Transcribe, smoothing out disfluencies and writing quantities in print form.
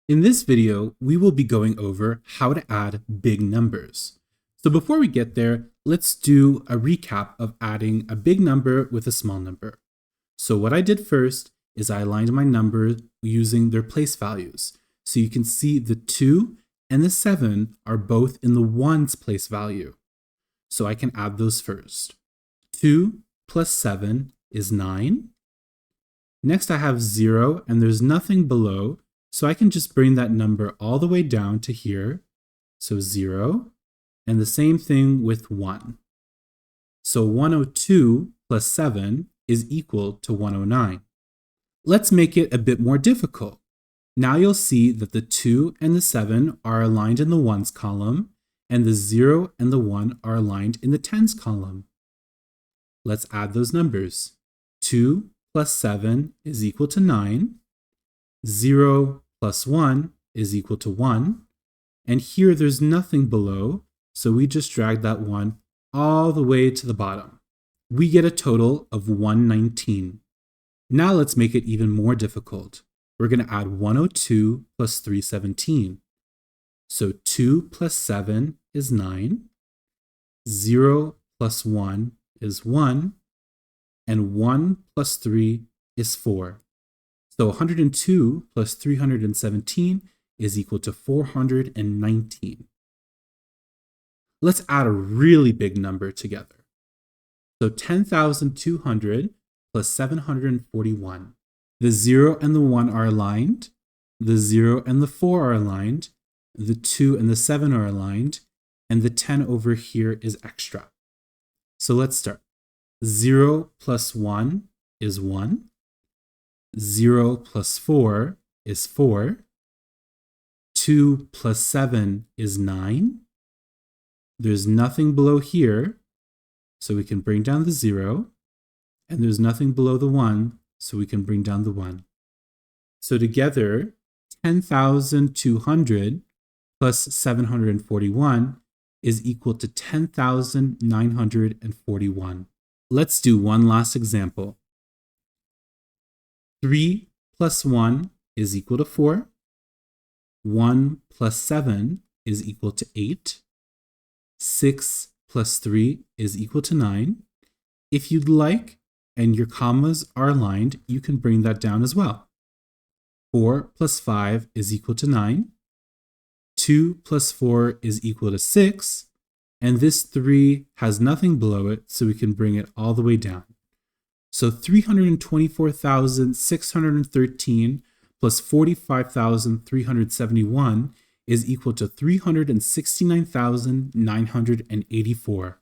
In this video, we will be going over how to add big numbers. So before we get there, let's do a recap of adding a big number with a small number. So what I did first is I aligned my numbers using their place values. So you can see the 2 and the 7 are both in the ones place value. So I can add those first. 2 plus 7 is 9. Next I have 0 and there's nothing below. So I can just bring that number all the way down to here. So 0. And the same thing with 1. So 102 plus 7 is equal to 109. Let's make it a bit more difficult. Now you'll see that the 2 and the 7 are aligned in the ones column, and the 0 and the 1 are aligned in the tens column. Let's add those numbers. 2 plus 7 is equal to 9. 0 plus 1 is equal to 1. And here there's nothing below, so we just drag that 1 all the way to the bottom. We get a total of 119. Now let's make it even more difficult. We're going to add 102 plus 317. So 2 plus 7 is 9. 0 plus 1 is 1. And 1 plus 3 is 4. So 102 plus 317 is equal to 419. Let's add a really big number together. So 10,200 plus 741. The 0 and the 1 are aligned. The 0 and the 4 are aligned. The 2 and the 7 are aligned. And the 10 over here is extra. So let's start. 0 plus 1 is 1. 0 plus 4 is 4. 2 plus 7 is 9. There's nothing below here, so we can bring down the 0. And there's nothing below the 1, so we can bring down the 1. So together, 10,200 plus 741 is equal to 10,941. Let's do one last example. 3 plus 1 is equal to 4. 1 plus 7 is equal to 8. 6 plus 3 is equal to 9. If you'd like, and your commas are aligned, you can bring that down as well. 4 plus 5 is equal to 9. 2 plus 4 is equal to 6. And this 3 has nothing below it, so we can bring it all the way down. So 324,613 plus 45,371 is equal to 369,984.